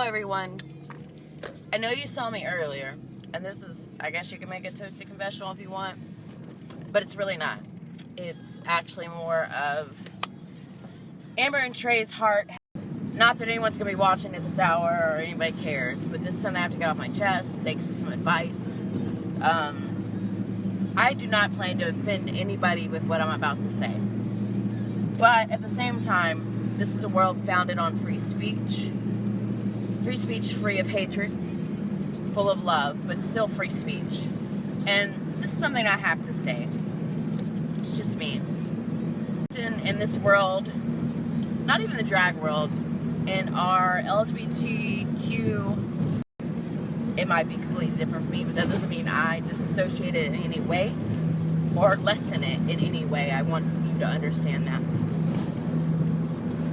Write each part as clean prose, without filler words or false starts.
everyone. I know you saw me earlier, and this is, I guess you can make it Toasty Confessional if you want, but it's really not. It's actually more of Amber and Trey's heart. Not that anyone's going to be watching at this hour or anybody cares, but this is something I have to get off my chest thanks to some advice. I do not plan to offend anybody with what I'm about to say. But at the same time, this is a world founded on free speech. Free speech free of hatred, full of love, but still free speech. And this is something I have to say. It's just me. In this world, not even the drag world, in our LGBTQ, it might be completely different for me, but that doesn't mean I disassociate it in any way or lessen it in any way. I want you to understand that.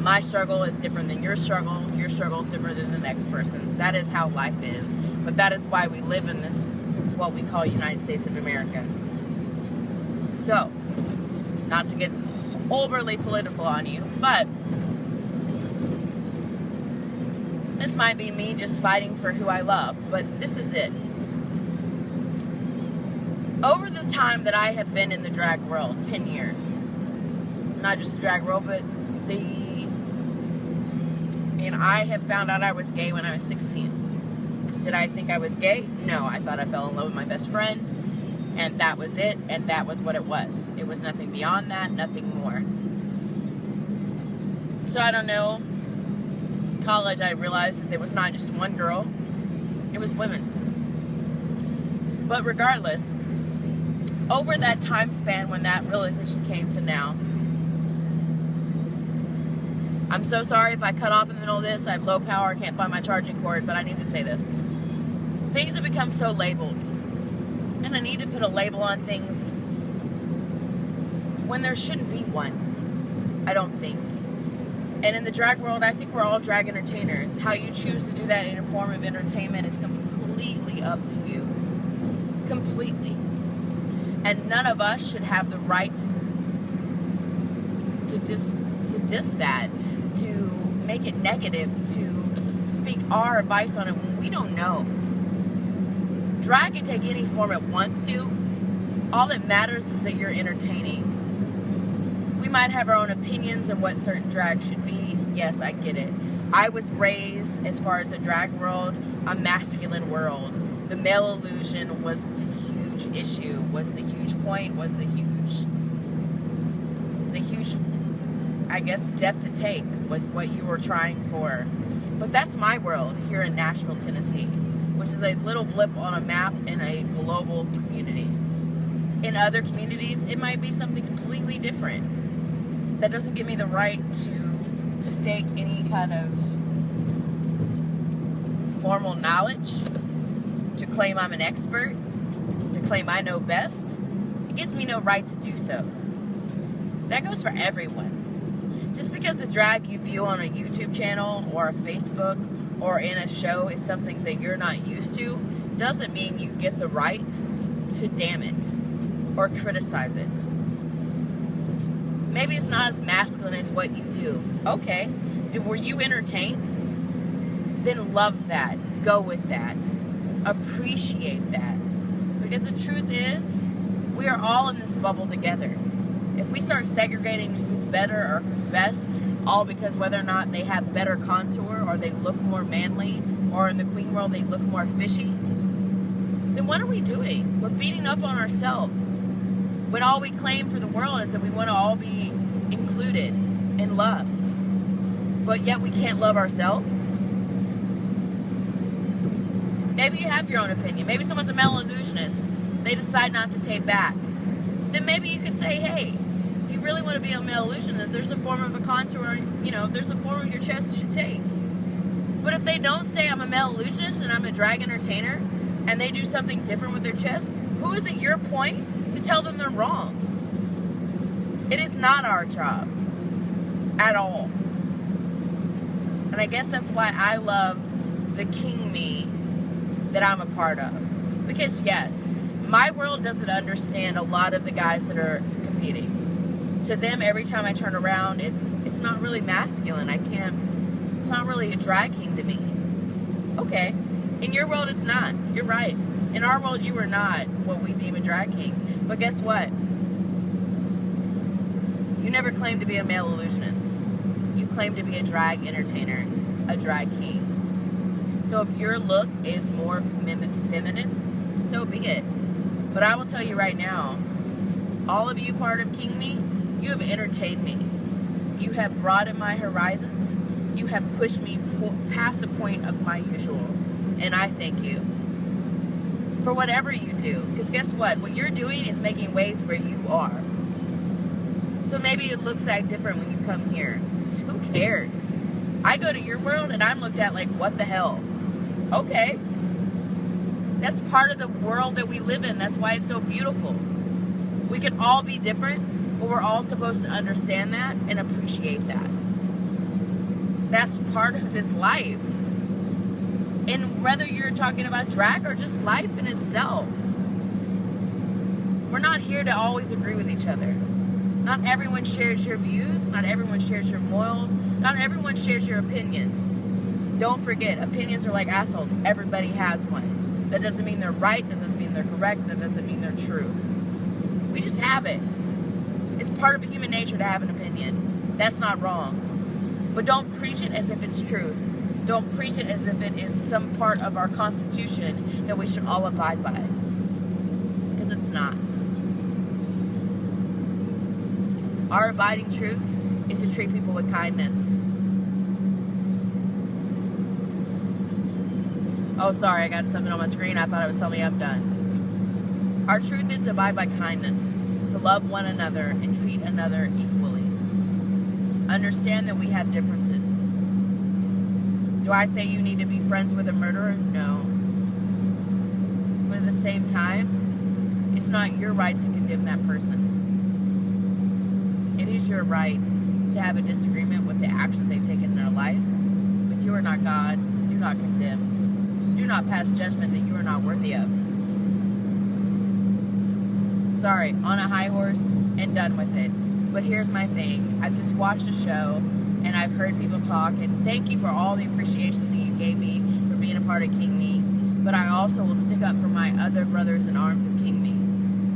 My struggle is different than your struggle. Your struggle is different than the next person's. That is how life is. But that is why we live in this, what we call United States of America. So, not to get overly political on you, but this might be me just fighting for who I love, but this is it. Over the time that I have been in the drag world, 10 years, not just the drag world, but I have found out I was gay when I was 16. Did I think I was gay? No, I thought I fell in love with my best friend, and that was it, and that was what it was. It was nothing beyond that, nothing more. So I don't know. College, I realized that there was not just one girl, it was women. But regardless, over that time span when that realization came to now, I'm so sorry if I cut off in the middle of this. I have low power, can't find my charging cord, but I need to say this. Things have become so labeled, and I need to put a label on things when there shouldn't be one, I don't think. And in the drag world, I think we're all drag entertainers. How you choose to do that in a form of entertainment is completely up to you. Completely. And none of us should have the right to diss that, to make it negative, to speak our advice on it when we don't know. Drag can take any form it wants to. All that matters is that you're entertaining. We might have our own opinions on what certain drag should be. Yes, I get it. I was raised, as far as the drag world, a masculine world. The male illusion was the huge issue, was the huge point, was the huge, I guess, step to take, was what you were trying for. But that's my world here in Nashville, Tennessee, which is a little blip on a map in a global community. In other communities, it might be something completely different. That doesn't give me the right to stake any kind of formal knowledge, to claim I'm an expert, to claim I know best. It gives me no right to do so. That goes for everyone. Just because the drag you view on a YouTube channel or a Facebook or in a show is something that you're not used to, doesn't mean you get the right to damn it or criticize it. Maybe it's not as masculine as what you do. Okay. Were you entertained? Then love that. Go with that. Appreciate that. Because the truth is, we are all in this bubble together. If we start segregating who's better or who's best, all because whether or not they have better contour or they look more manly, or in the queen world they look more fishy, then what are we doing? We're beating up on ourselves. When all we claim for the world is that we want to all be included and loved. But yet we can't love ourselves. Maybe you have your own opinion. Maybe someone's a male illusionist. They decide not to tape back. Then maybe you could say, hey, if you really want to be a male illusionist, there's a form of a contour, there's a form of your chest you should take. But if they don't say I'm a male illusionist and I'm a drag entertainer, and they do something different with their chest, who is it your point to tell them they're wrong? It is not our job at all. And I guess that's why I love the king me that I'm a part of. Because yes, my world doesn't understand a lot of the guys that are competing. To them, every time I turn around, it's not really masculine. It's not really a drag king to me. Okay. In your world, it's not. You're right. In our world, you are not what we deem a drag king. But guess what? You never claimed to be a male illusionist. You claim to be a drag entertainer, a drag king. So if your look is more feminine, so be it. But I will tell you right now, all of you part of King Me, you have entertained me. You have broadened my horizons. You have pushed me past the point of my usual. And I thank you for whatever you do. Because guess what? What you're doing is making waves where you are. So maybe it looks like different when you come here. So who cares? I go to your world and I'm looked at like, what the hell? Okay. That's part of the world that we live in. That's why it's so beautiful. We can all be different, but we're all supposed to understand that and appreciate that. That's part of this life. And whether you're talking about drag or just life in itself, we're not here to always agree with each other. Not everyone shares your views. Not everyone shares your morals. Not everyone shares your opinions. Don't forget, opinions are like assholes. Everybody has one. That doesn't mean they're right. That doesn't mean they're correct. That doesn't mean they're true. We just have it. It's part of human nature to have an opinion. That's not wrong. But don't preach it as if it's truth. Don't preach it as if it is some part of our Constitution that we should all abide by. Because it's not. Our abiding truth is to treat people with kindness. Oh, sorry, I got something on my screen. I thought it was telling me I'm done. Our truth is to abide by kindness, to love one another and treat another equally. Understand that we have differences. Do I say you need to be friends with a murderer? No. But at the same time, it's not your right to condemn that person. It is your right to have a disagreement with the actions they've taken in their life, but you are not God. Do not condemn. Do not pass judgment that you are not worthy of. Sorry, on a high horse and done with it. But here's my thing. I've just watched a show and I've heard people talk, and thank you for all the appreciation that you gave me for being a part of King Me. But I also will stick up for my other brothers in arms of King Me.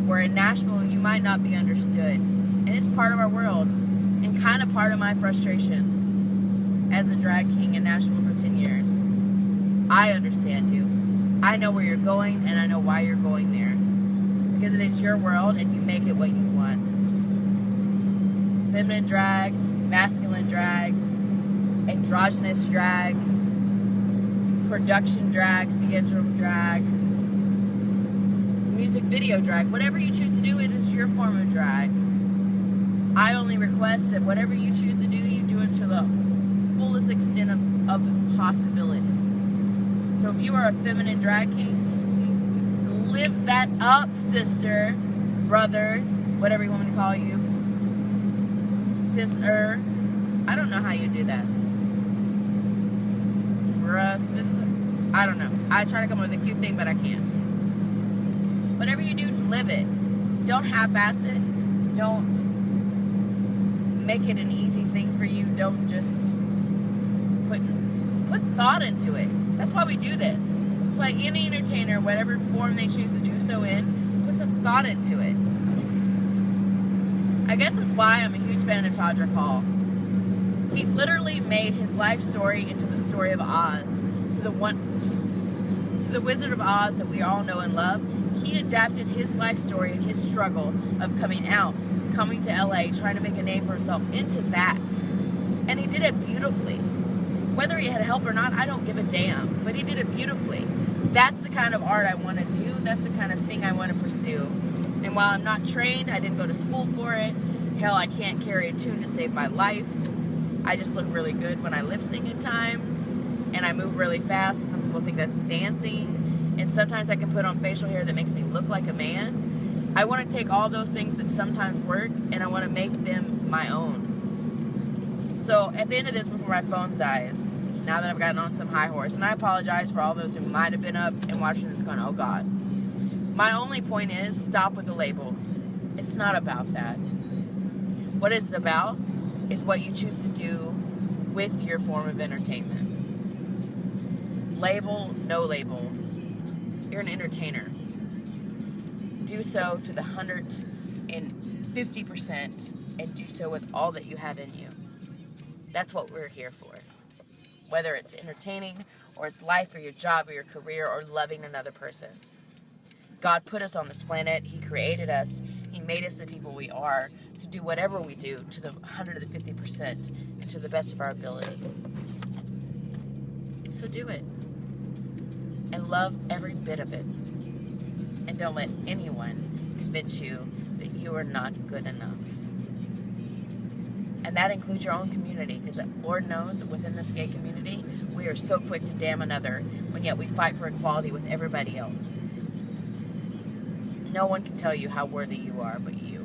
Where in Nashville, you might not be understood. And it's part of our world, and kind of part of my frustration as a drag king in Nashville for 10 years. I understand you. I know where you're going, and I know why you're going there. Because it is your world, and you make it what you want. Feminine drag, masculine drag, androgynous drag, production drag, theatrical drag, music video drag. Whatever you choose to do, it is your form of drag. I only request that whatever you choose to do, you do it to the fullest extent of possibility. So if you are a feminine drag king, live that up, sister, brother, whatever you want me to call you, sister. I don't know how you do that. Bruh, sister. I don't know. I try to come up with a cute thing, but I can't. Whatever you do, live it. Don't half-ass it. Don't make it an easy thing for you. Don't just put thought into it. That's why we do this. That's why any entertainer, whatever form they choose to do so in, puts a thought into it. I guess that's why I'm a huge fan of Todrick Hall. He literally made his life story into the story of Oz. To the Wizard of Oz that we all know and love. He adapted his life story and his struggle of coming out, coming to LA, trying to make a name for himself into that. And he did it beautifully. Whether he had help or not, I don't give a damn. But he did it beautifully. That's the kind of art I want to do. That's the kind of thing I want to pursue. And while I'm not trained, I didn't go to school for it. Hell, I can't carry a tune to save my life. I just look really good when I lip sync at times. And I move really fast. Some people think that's dancing. And sometimes I can put on facial hair that makes me look like a man. I want to take all those things that sometimes work and I want to make them my own. So at the end of this, before my phone dies, now that I've gotten on some high horse, and I apologize for all those who might have been up and watching this going, oh God. My only point is, stop with the labels. It's not about that. What it's about is what you choose to do with your form of entertainment. Label, no label. You're an entertainer. Do so to the 150% and do so with all that you have in you. That's what we're here for. Whether it's entertaining or it's life or your job or your career or loving another person. God put us on this planet. He created us. He made us the people we are to do whatever we do to the 150% and to the best of our ability. So do it. And love every bit of it. And don't let anyone convince you that you are not good enough. And that includes your own community, because Lord knows that within this gay community, we are so quick to damn another, when yet we fight for equality with everybody else. No one can tell you how worthy you are but you.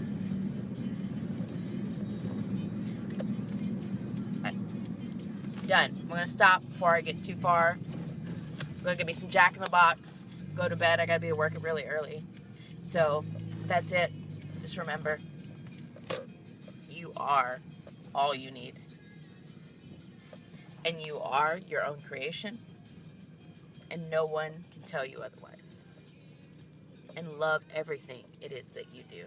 Done. I'm going to stop before I get too far. I'm going to get me some Jack in the Box, go to bed. I got to be at work really early. So, that's it. Just remember, you are all you need. And you are your own creation. And no one can tell you otherwise. And love everything it is that you do.